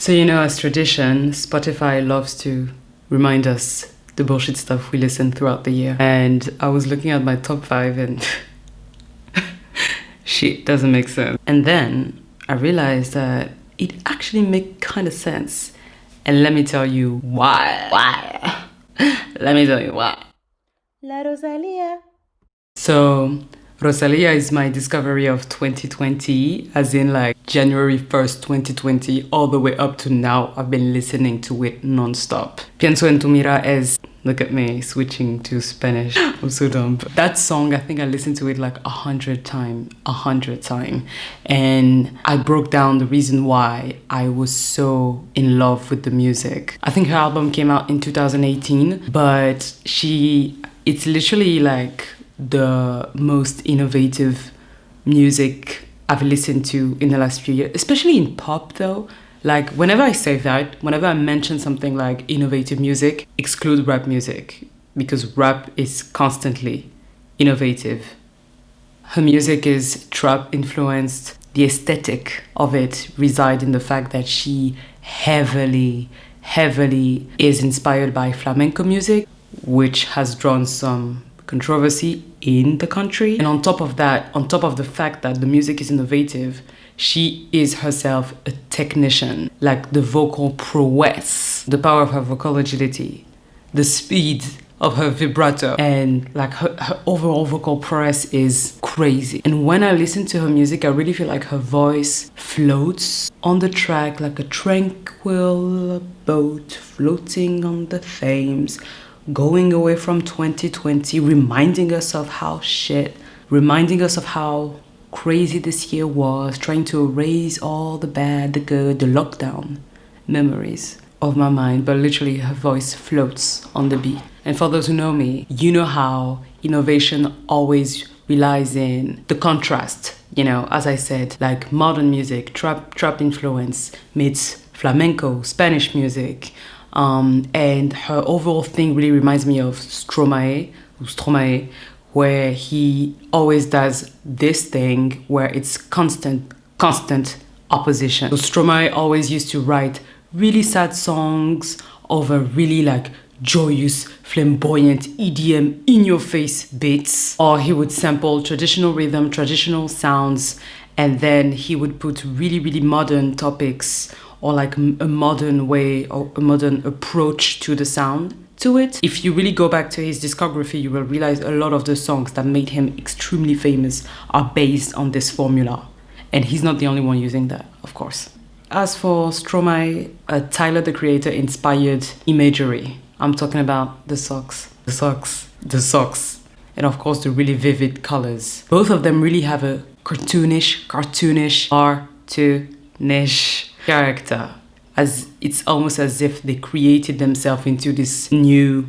So, you know, as tradition, Spotify loves to remind us the bullshit stuff we listen throughout the year. And I was looking at my top 5 and shit doesn't make sense. And then I realized that it actually makes kind of sense. And let me tell you why. Let me tell you why. La Rosalia. So, Rosalia is my discovery of 2020, as in like January 1st, 2020, all the way up to now. I've been listening to it non-stop. Pienso en tu mira es, look at me switching to Spanish. I'm so dumb. That song, I think I listened to it like 100 times. And I broke down the reason why I was so in love with the music. I think her album came out in 2018, but it's literally like the most innovative music I've listened to in the last few years, especially in pop though. Like whenever I say that, whenever I mention something like innovative music, exclude rap music, because rap is constantly innovative. Her music is trap influenced. The aesthetic of it reside in the fact that she heavily is inspired by flamenco music, which has drawn some controversy in the country. And on top of that, on top of the fact that the music is innovative, she is herself a technician, like the vocal prowess, the power of her vocal agility, the speed of her vibrato, and like her overall vocal prowess is crazy. And when I listen to her music, I really feel like her voice floats on the track like a tranquil boat floating on the Thames, going away from 2020, reminding us of how crazy this year was, trying to erase all the bad, the good, the lockdown memories of my mind. But literally her voice floats on the beat. And for those who know me, you know how innovation always relies in the contrast. You know, as I said, like modern music, trap influence meets flamenco, Spanish music. And her overall thing really reminds me of Stromae, where he always does this thing where it's constant opposition. So Stromae always used to write really sad songs over really like joyous, flamboyant EDM in-your-face beats, or he would sample traditional rhythm, traditional sounds, and then he would put really modern topics or like a modern way or a modern approach to the sound to it. If you really go back to his discography, you will realize a lot of the songs that made him extremely famous are based on this formula. And he's not the only one using that, of course. As for Stromae, Tyler the Creator inspired imagery. I'm talking about the socks, and of course the really vivid colors. Both of them really have a cartoonish character, as it's almost as if they created themselves into this new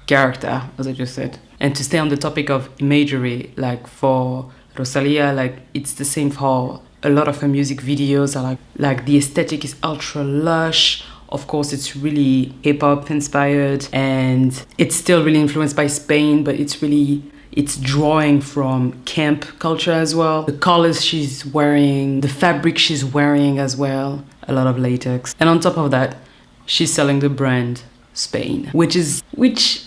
character, as I just said. And to stay on the topic of imagery, like for Rosalia, like it's the same for a lot of her music videos. Are like the aesthetic is ultra lush. Of course, it's really hip-hop inspired, and it's still really influenced by Spain, but it's drawing from camp culture as well. The colors she's wearing, the fabric she's wearing as well, a lot of latex. And on top of that, she's selling the brand Spain, which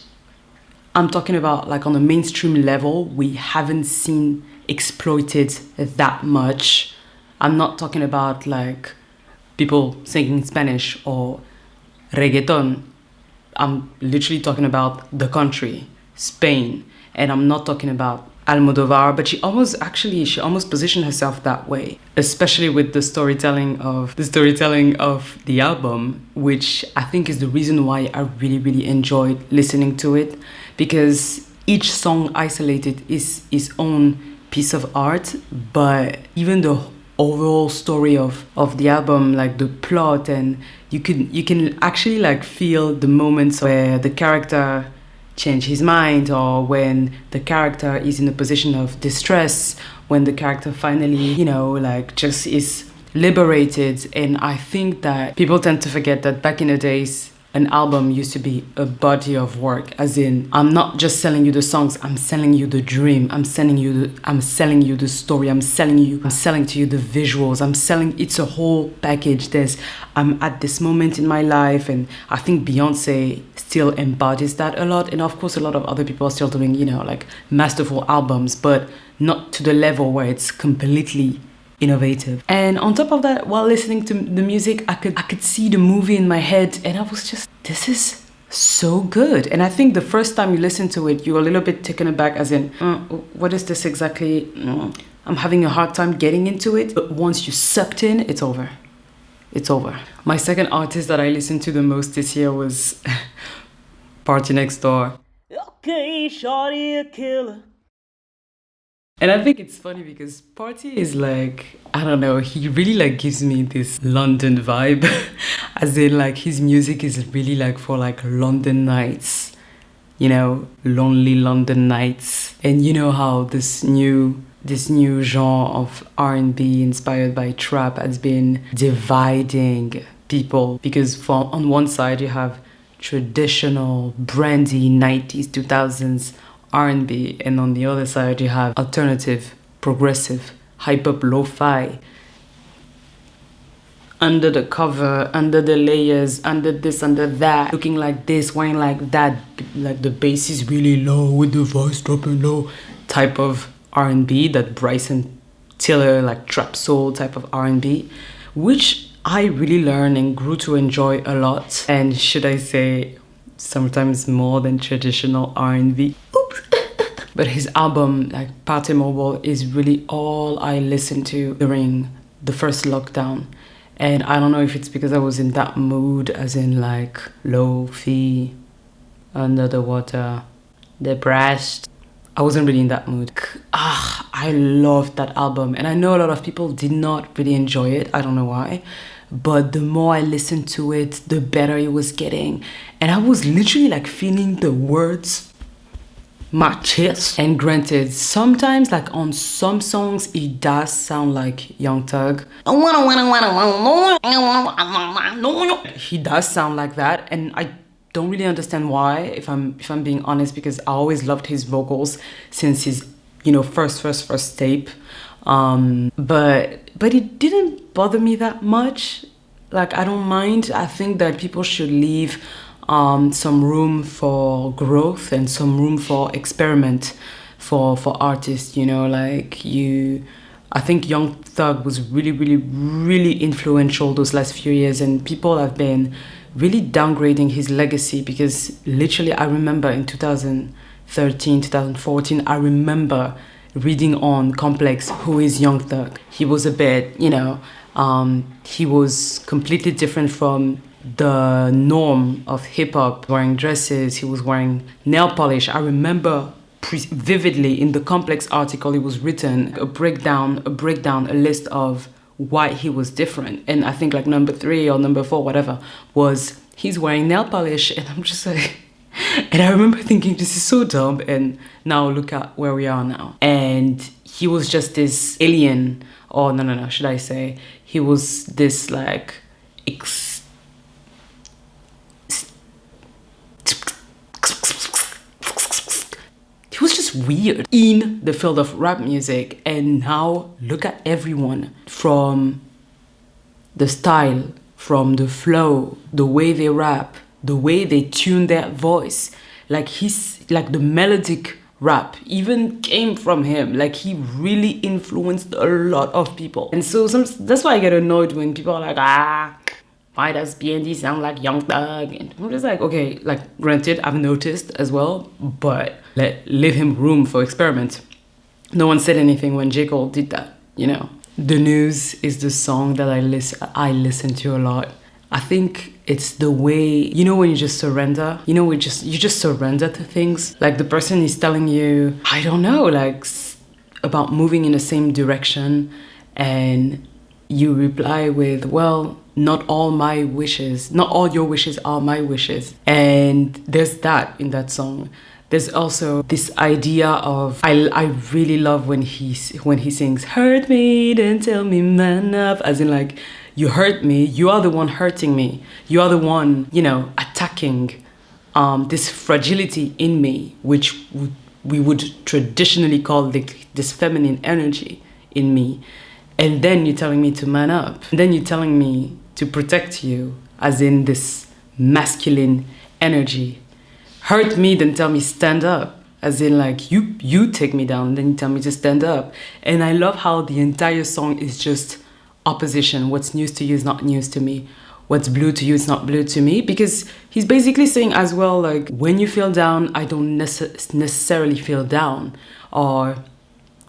I'm talking about like on a mainstream level, we haven't seen exploited that much. I'm not talking about like people singing Spanish or reggaeton. I'm literally talking about the country, Spain. And I'm not talking about Almodovar, but she almost positioned herself that way, especially with the storytelling of the album, which I think is the reason why I really enjoyed listening to it, because each song isolated is its own piece of art, but even the overall story of the album, like the plot, and you can actually like feel the moments where the character change his mind, or when the character is in a position of distress, when the character finally, you know, like just is liberated. And I think that people tend to forget that back in the days, an album used to be a body of work, as in I'm not just selling you the songs, I'm selling you the dream, I'm selling you the story, I'm selling to you the visuals, it's a whole package. I'm at this moment in my life, and I think Beyonce still embodies that a lot, and of course a lot of other people are still doing, like masterful albums, but not to the level where it's completely innovative. And on top of that, while listening to the music, I could see the movie in my head, and I was just, this is so good. And I think the first time you listen to it, you're a little bit taken aback, as in, what is this exactly? I'm having a hard time getting into it. But once you're sucked in, it's over. It's over. My second artist that I listened to the most this year was Party Next Door. Okay, shorty a killer. And I think it's funny because Party is like, I don't know, he really like gives me this London vibe. As in like his music is really like for like London nights, lonely London nights. And you know how this new genre of R&B inspired by trap has been dividing people, because on one side you have traditional brandy 90s 2000s R&B, and on the other side you have alternative, progressive, hype-up, lo-fi, under the cover, under the layers, under this, under that, looking like this, wearing like that, like the bass is really low with the voice dropping low type of R&B, that Bryson Tiller, like trap soul type of R&B, which I really learned and grew to enjoy a lot. And should I say, sometimes more than traditional R&B. Oops. But his album, like Party Mobile, is really all I listened to during the first lockdown. And I don't know if it's because I was in that mood, as in like low-fi, under the water, depressed. I wasn't really in that mood. I loved that album. And I know a lot of people did not really enjoy it. I don't know why. But the more I listened to it, the better it was getting. And I was literally like feeling the words my chest. And granted, sometimes like on some songs, it does sound like Young Thug. He does sound like that. And I don't really understand why, if I'm being honest, because I always loved his vocals since his, first tape. But it didn't bother me that much. Like, I don't mind. I think that people should leave some room for growth and some room for experiment for artists, I think Young Thug was really, really, really influential those last few years, and people have been really downgrading his legacy, because literally I remember in 2013, 2014, I remember reading on Complex, who is Young Thug. He was a bit, he was completely different from the norm of hip-hop, wearing dresses, he was wearing nail polish. I remember vividly in the Complex article, it was written a breakdown, a list of why he was different. And I think like number 3 or number 4, whatever, was he's wearing nail polish. And I'm just like, and I remember thinking, this is so dumb. And now look at where we are now. And he was just this alien, or no, should I say, he was this like, he was just weird in the field of rap music. And now look at everyone, from the style, from the flow, the way they rap, the way they tune their voice. Like the melodic rap even came from him. Like he really influenced a lot of people. And so that's why I get annoyed when people are like, why does PND sound like Young Thug? And I'm just like, okay, like granted, I've noticed as well, but leave him room for experiment. No one said anything when J. Cole did that, The News is the song that I listen to a lot. I think it's the way, when you just surrender, you just surrender to things. Like the person is telling you, I don't know, like about moving in the same direction, and you reply with, well, not all your wishes are my wishes. And there's that in that song. There's also this idea of, I really love when he sings, hurt me, then tell me man up, as in like, you hurt me, you are the one hurting me. You are the one, you know, attacking this fragility in me, which we would traditionally call this feminine energy in me. And then you're telling me to man up. And then you're telling me to protect you, as in this masculine energy. Hurt me, then tell me stand up. As in like, you take me down, then you tell me to stand up. And I love how the entire song is just opposition. What's news to you is not news to me. What's blue to you is not blue to me. Because he's basically saying as well, like, when you feel down, I don't necessarily feel down. Or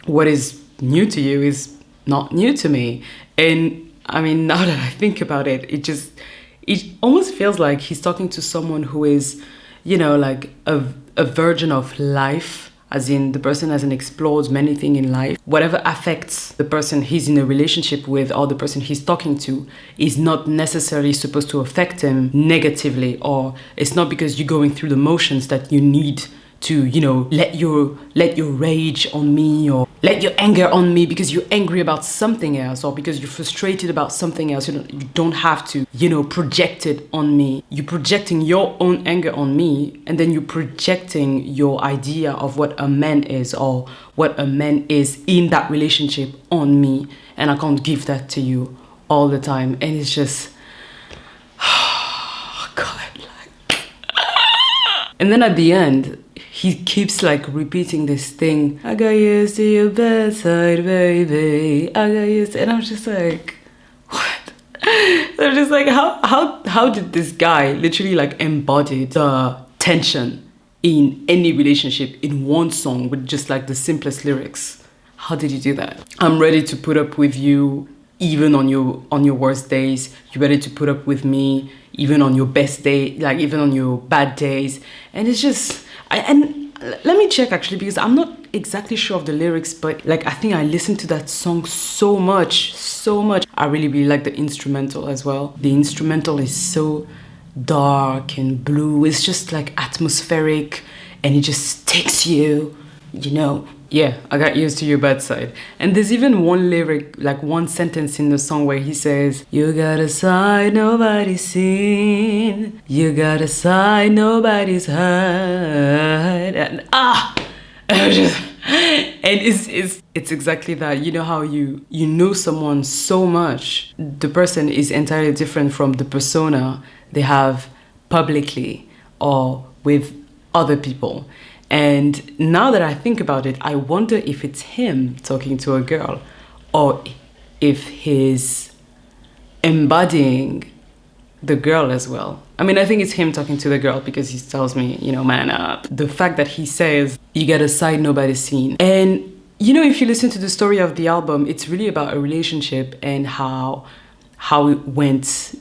what is new to you is not new to me. And I mean, now that I think about it, it almost feels like he's talking to someone who is, you know, like a virgin of life, as in the person hasn't explored many things in life. Whatever affects the person he's in a relationship with or the person he's talking to is not necessarily supposed to affect him negatively, or it's not because you're going through the motions that you need to, you know, let your rage on me or let your anger on me because you're angry about something else or because you're frustrated about something else. You don't have to, you know, project it on me. You're projecting your own anger on me, and then you're projecting your idea of what a man is or what a man is in that relationship on me, and I can't give that to you all the time. And it's just, oh God, like and then at the end, he keeps like repeating this thing. I got used to your bedside, baby. I got used to, and I'm just like, what? I'm just like, how did this guy literally like embody the tension in any relationship in one song with just like the simplest lyrics? How did you do that? I'm ready to put up with you even on your worst days. You're ready to put up with me even on your best day, like even on your bad days. And it's just, and let me check actually, because I'm not exactly sure of the lyrics, but like I think I listened to that song so much. I really like the instrumental as well. The instrumental is so dark and blue. It's just like atmospheric, and it just takes you, you know. Yeah, I got used to your bedside. And there's even one lyric, like one sentence in the song where he says, you got a side nobody's seen. You got a side nobody's heard. And it's exactly that. You know how you know someone so much. The person is entirely different from the persona they have publicly or with other people. And now that I think about it, I wonder if it's him talking to a girl or if he's embodying the girl as well. I mean, I think it's him talking to the girl because he tells me, you know, man up. The fact that he says, you get a side nobody's seen. And, you know, if you listen to the story of the album, it's really about a relationship and how it went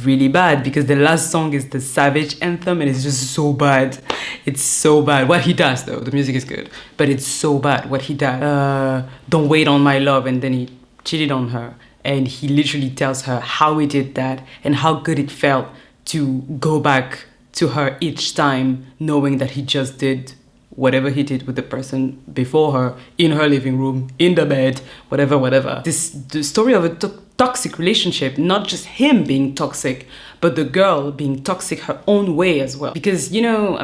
really bad, because the last song is the Savage anthem and it's just so bad. It's so bad. What he does though, the music is good, but it's so bad what he does. Don't wait on my love, and then he cheated on her, and he literally tells her how he did that and how good it felt to go back to her each time, knowing that he just did whatever he did with the person before her, in her living room, in the bed, whatever. The story of a toxic relationship, not just him being toxic, but the girl being toxic her own way as well. Because, I don't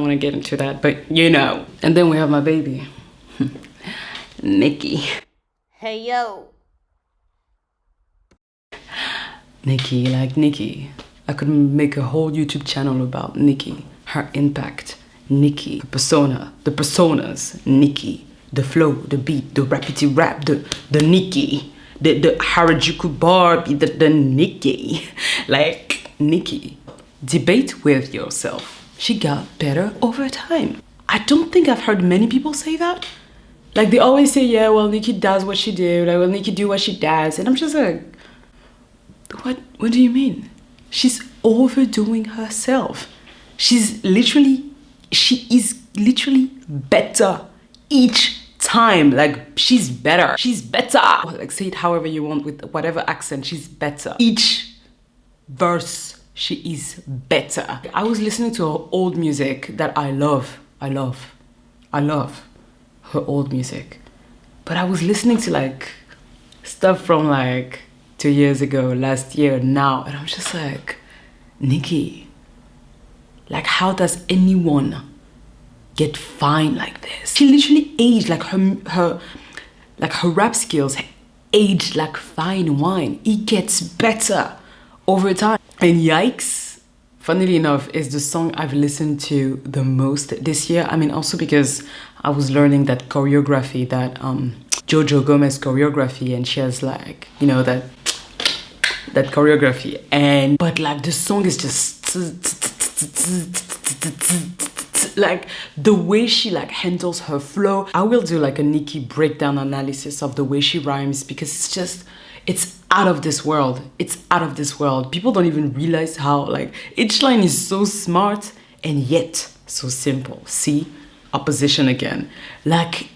want to get into that, but you know. And then we have my baby, Nicki. Hey yo. Nicki. I could make a whole YouTube channel about Nicki, her impact, Nicki, the persona, the personas, Nicki, the flow, the beat, the rappity rap, the Nicki, the Harajuku Barbie, the Nicki, like Nicki. Debate with yourself. She got better over time. I don't think I've heard many people say that. Like they always say, yeah, well, Nicki does what she did, like, well, Nicki do what she does, and I'm just like, what do you mean? She's overdoing herself. She is literally better each time. Like she's better. Like say it however you want with whatever accent. She's better. Each verse, she is better. I was listening to her old music that I love her old music. But I was listening to like stuff from like 2 years ago, last year, now, and I'm just like, Nicki, like, how does anyone get fine like this? She literally aged, like her rap skills aged like fine wine. It gets better over time. And Yikes, funnily enough, is the song I've listened to the most this year. I mean, also because I was learning that choreography, that Jojo Gomez choreography, and she has like, you know, that choreography. And but like the song is just like the way she like handles her flow. I will do like a Nicki breakdown analysis of the way she rhymes, because it's out of this world. It's out of this world. People don't even realize how like each line is so smart and yet so simple. See, opposition again. Like,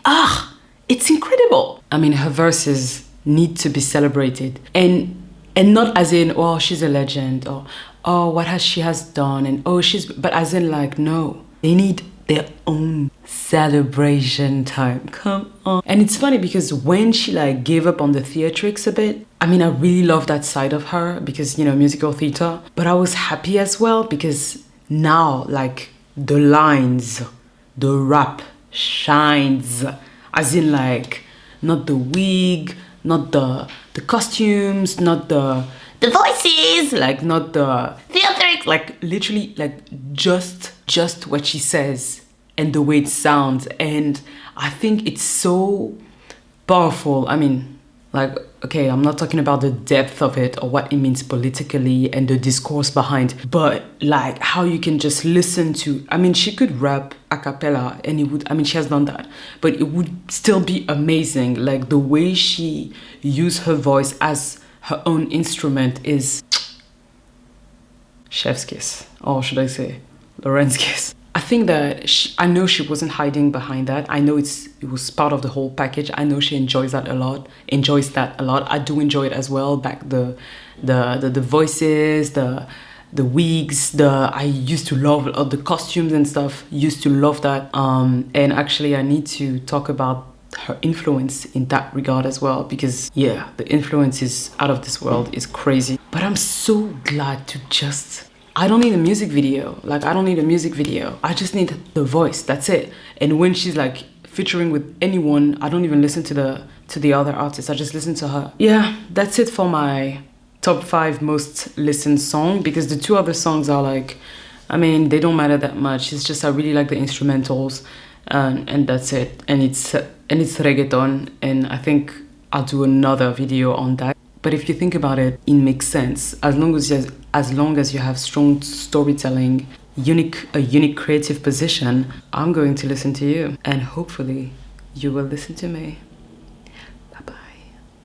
it's incredible. I mean, her verses need to be celebrated, and not as in, oh, she's a legend, or oh, what she has done, and oh, but as in like, no, they need their own celebration time. Come on. And it's funny because when she like gave up on the theatrics a bit, I mean, I really love that side of her because, you know, musical theater, but I was happy as well because now like the lines, the rap shines, as in like not the wig, not the costumes, not the voices, like not the theatrics, like literally like just what she says and the way it sounds. And I think it's so powerful. I mean, like, okay, I'm not talking about the depth of it or what it means politically and the discourse behind, but like how you can just listen to, I mean, she could rap a cappella and it would, I mean, she has done that, but it would still be amazing. Like the way she used her voice as her own instrument is chef's kiss, or should I say Lauren's kiss. I think that I know she wasn't hiding behind that. I know it was part of the whole package. I know she enjoys that a lot. I do enjoy it as well. Back the voices, the wigs. I used to love the costumes and stuff. Used to love that. And actually, I need to talk about her influence in that regard as well, because yeah, the influence is out of this world. It's crazy. But I'm so glad to just. I don't need a music video. Like, I don't need a music video. I just need the voice. That's it. And when she's like featuring with anyone, I don't even listen to the other artists. I just listen to her. Yeah, that's it for my top 5 most listened song, because the 2 other songs are like, I mean, they don't matter that much. It's just I really like the instrumentals, and that's it. And it's reggaeton, and I think I'll do another video on that. But if you think about it, it makes sense. As long as you have strong storytelling, a unique creative position, I'm going to listen to you. And hopefully you will listen to me.